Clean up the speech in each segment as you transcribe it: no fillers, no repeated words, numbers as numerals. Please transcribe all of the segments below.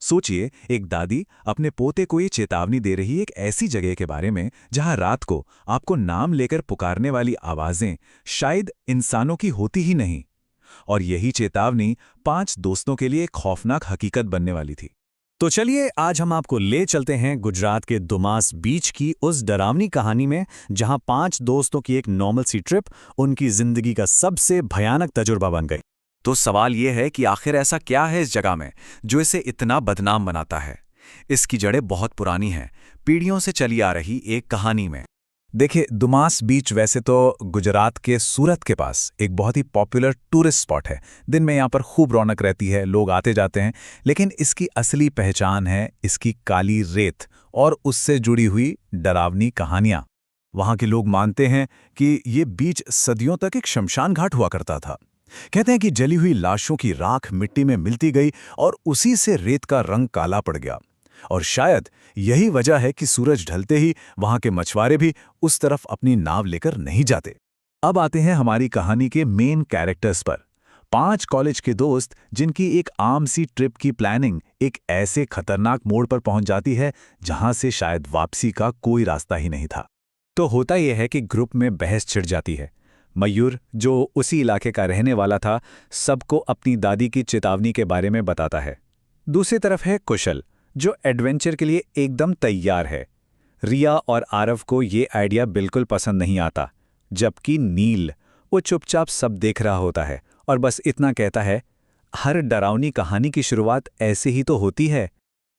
सोचिए, एक दादी अपने पोते को ये चेतावनी दे रही है एक ऐसी जगह के बारे में जहां रात को आपको नाम लेकर पुकारने वाली आवाजें शायद इंसानों की होती ही नहीं। और यही चेतावनी 5 दोस्तों के लिए एक खौफनाक हकीकत बनने वाली थी। तो चलिए आज हम आपको ले चलते हैं गुजरात के दुमास बीच की उस डरावनी कहानी में, जहां 5 दोस्तों की एक नॉर्मल सी ट्रिप उनकी जिंदगी का सबसे भयानक तजुर्बा बन गई। तो सवाल यह है कि आखिर ऐसा क्या है इस जगह में जो इसे इतना बदनाम बनाता है। इसकी जड़ें बहुत पुरानी हैं, पीढ़ियों से चली आ रही एक कहानी में। देखिए, दुमास बीच वैसे तो गुजरात के सूरत के पास एक बहुत ही पॉपुलर टूरिस्ट स्पॉट है। दिन में यहाँ पर खूब रौनक रहती है, लोग आते जाते हैं। लेकिन इसकी असली पहचान है इसकी काली रेत और उससे जुड़ी हुई डरावनी कहानियाँ। वहाँ के लोग मानते हैं कि ये बीच सदियों तक एक शमशान घाट हुआ करता था। कहते हैं कि जली हुई लाशों की राख मिट्टी में मिलती गई और उसी से रेत का रंग काला पड़ गया। और शायद यही वजह है कि सूरज ढलते ही वहां के मछुआरे भी उस तरफ अपनी नाव लेकर नहीं जाते। अब आते हैं हमारी कहानी के मेन कैरेक्टर्स पर। 5 कॉलेज के दोस्त जिनकी एक आम सी ट्रिप की प्लानिंग एक ऐसे खतरनाक मोड़ पर पहुंच जाती है जहां से शायद वापसी का कोई रास्ता ही नहीं था। तो होता यह है कि ग्रुप में बहस छिड़ जाती है। मयूर, जो उसी इलाके का रहने वाला था, सबको अपनी दादी की चेतावनी के बारे में बताता है। दूसरी तरफ है कुशल, जो एडवेंचर के लिए एकदम तैयार है। रिया और आरव को ये आइडिया बिल्कुल पसंद नहीं आता, जबकि नील, वो चुपचाप सब देख रहा होता है और बस इतना कहता है, हर डरावनी कहानी की शुरुआत ऐसे ही तो होती है।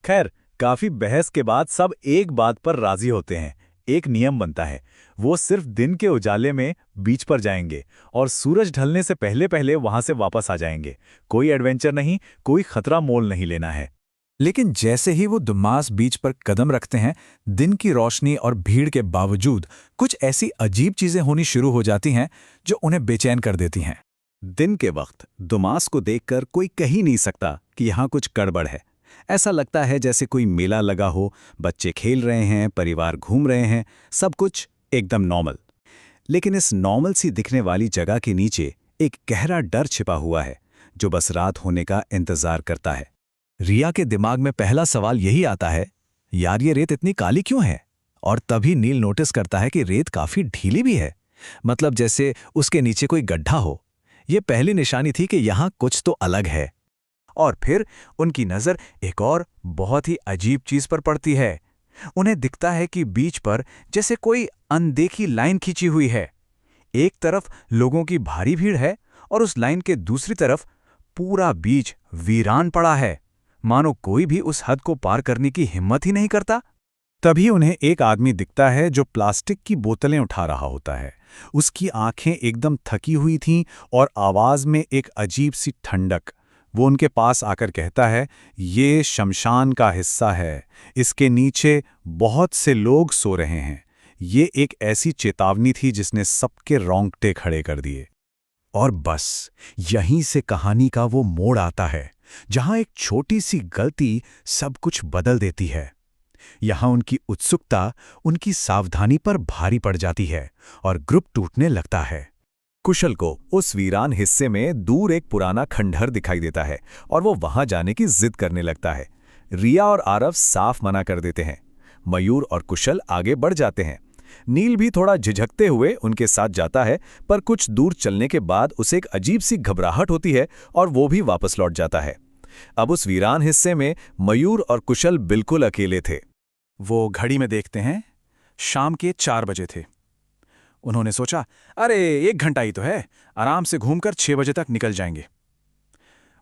खैर, काफी बहस के बाद सब एक बात पर राजी होते हैं। एक नियम बनता है, वो सिर्फ दिन के उजाले में बीच पर जाएंगे और सूरज ढलने से पहले पहले वहां से वापस आ जाएंगे। कोई एडवेंचर नहीं, कोई खतरा मोल नहीं लेना है। लेकिन जैसे ही वो दुमास बीच पर कदम रखते हैं, दिन की रोशनी और भीड़ के बावजूद कुछ ऐसी अजीब चीजें होनी शुरू हो जाती हैं जो उन्हें बेचैन कर देती हैं। दिन के वक्त दुमास को देखकर कोई कह ही नहीं सकता कि यहाँ कुछ गड़बड़ है। ऐसा लगता है जैसे कोई मेला लगा हो, बच्चे खेल रहे हैं, परिवार घूम रहे हैं, सब कुछ एकदम नॉर्मल। लेकिन इस नॉर्मल सी दिखने वाली जगह के नीचे एक गहरा डर छिपा हुआ है जो बस रात होने का इंतजार करता है। रिया के दिमाग में पहला सवाल यही आता है, यार ये रेत इतनी काली क्यों है? और तभी नील नोटिस करता है कि रेत काफी ढीली भी है, मतलब जैसे उसके नीचे कोई गड्ढा हो। ये पहली निशानी थी कि यहाँ कुछ तो अलग है। और फिर उनकी नज़र एक और बहुत ही अजीब चीज पर पड़ती है। उन्हें दिखता है कि बीच पर जैसे कोई अनदेखी लाइन खींची हुई है। एक तरफ लोगों की भारी भीड़ है और उस लाइन के दूसरी तरफ पूरा बीच वीरान पड़ा है, मानो कोई भी उस हद को पार करने की हिम्मत ही नहीं करता। तभी उन्हें एक आदमी दिखता है जो प्लास्टिक की बोतलें उठा रहा होता है। उसकी आंखें एकदम थकी हुई थीं और आवाज में एक अजीब सी ठंडक। वो उनके पास आकर कहता है, ये शमशान का हिस्सा है, इसके नीचे बहुत से लोग सो रहे हैं। ये एक ऐसी चेतावनी थी जिसने सबके रोंगटे खड़े कर दिए। और बस यहीं से कहानी का वो मोड़ आता है जहां एक छोटी सी गलती सब कुछ बदल देती है। यहां उनकी उत्सुकता उनकी सावधानी पर भारी पड़ जाती है और ग्रुप टूटने लगता है। कुशल को उस वीरान हिस्से में दूर एक पुराना खंडहर दिखाई देता है और वो वहां जाने की जिद करने लगता है। रिया और आरव साफ मना कर देते हैं। मयूर और कुशल आगे बढ़ जाते हैं। नील भी थोड़ा झिझकते हुए उनके साथ जाता है, पर कुछ दूर चलने के बाद उसे एक अजीब सी घबराहट होती है और वो भी वापस लौट जाता है। अब उस वीरान हिस्से में मयूर और कुशल बिल्कुल अकेले थे। वो घड़ी में देखते हैं, शाम के 4 बजे थे। उन्होंने सोचा, अरे 1 घंटा ही तो है, आराम से घूमकर 6 बजे तक निकल जाएंगे।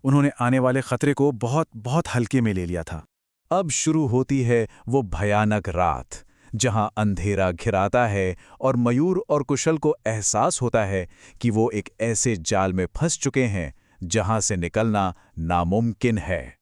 उन्होंने आने वाले खतरे को बहुत बहुत हल्के में ले लिया था। अब शुरू होती है वो भयानक रात, जहां अंधेरा घिराता है और मयूर और कुशल को एहसास होता है कि वो एक ऐसे जाल में फंस चुके हैं जहां से निकलना नामुमकिन है।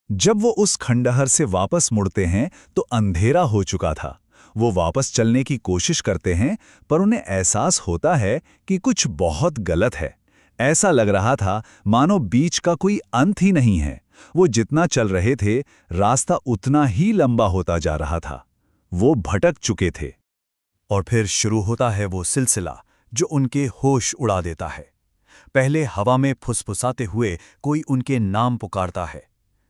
जब वो उस खंडहर से वापस मुड़ते हैं तो अंधेरा हो चुका था। वो वापस चलने की कोशिश करते हैं, पर उन्हें एहसास होता है कि कुछ बहुत गलत है। ऐसा लग रहा था मानो बीच का कोई अंत ही नहीं है। वो जितना चल रहे थे, रास्ता उतना ही लंबा होता जा रहा था। वो भटक चुके थे। और फिर शुरू होता है वो सिलसिला जो उनके होश उड़ा देता है। पहले हवा में फुसफुसाते हुए कोई उनके नाम पुकारता है,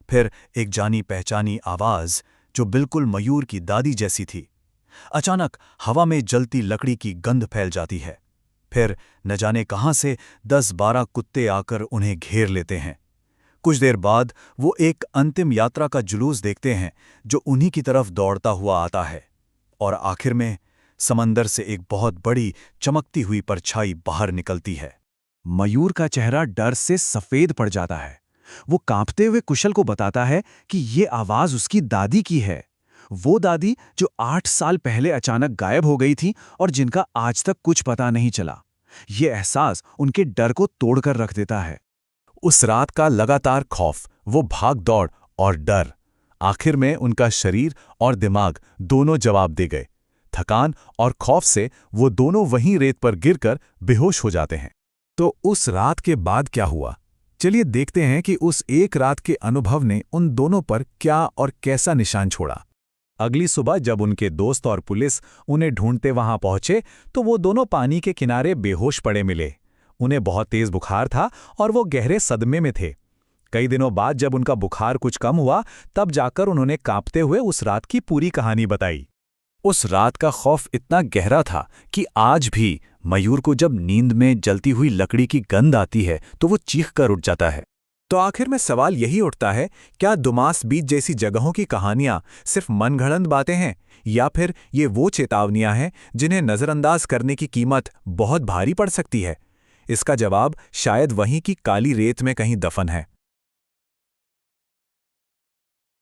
फिर एक जानी पहचानी आवाज जो बिल्कुल मयूर की दादी जैसी थी। अचानक हवा में जलती लकड़ी की गंध फैल जाती है। फिर न जाने कहां से 10-12 कुत्ते आकर उन्हें घेर लेते हैं। कुछ देर बाद वो एक अंतिम यात्रा का जुलूस देखते हैं जो उन्हीं की तरफ दौड़ता हुआ आता है। और आखिर में समंदर से एक बहुत बड़ी चमकती हुई परछाई बाहर निकलती है। मयूर का चेहरा डर से सफेद पड़ जाता है। वो कांपते हुए कुशल को बताता है कि ये आवाज उसकी दादी की है। वो दादी जो 8 साल पहले अचानक गायब हो गई थी और जिनका आज तक कुछ पता नहीं चला। ये एहसास उनके डर को तोड़कर रख देता है। उस रात का लगातार खौफ, वो भाग दौड़ और डर, आखिर में उनका शरीर और दिमाग दोनों जवाब दे गए। थकान और खौफ से वो दोनों वहीं रेत पर गिरकर बेहोश हो जाते हैं। तो उस रात के बाद क्या हुआ? चलिए देखते हैं कि उस एक रात के अनुभव ने उन दोनों पर क्या और कैसा निशान छोड़ा। अगली सुबह जब उनके दोस्त और पुलिस उन्हें ढूंढते वहां पहुंचे तो वो दोनों पानी के किनारे बेहोश पड़े मिले। उन्हें बहुत तेज बुखार था और वो गहरे सदमे में थे। कई दिनों बाद जब उनका बुखार कुछ कम हुआ तब जाकर उन्होंने कांपते हुए उस रात की पूरी कहानी बताई। उस रात का खौफ इतना गहरा था कि आज भी मयूर को जब नींद में जलती हुई लकड़ी की गंध आती है तो वो चीख कर उठ जाता है। तो आखिर में सवाल यही उठता है, क्या दुमास बीच जैसी जगहों की कहानियां सिर्फ मनगढ़ंत बातें हैं या फिर ये वो चेतावनियां हैं जिन्हें नज़रअंदाज करने की कीमत बहुत भारी पड़ सकती है? इसका जवाब शायद वहीं की काली रेत में कहीं दफन है।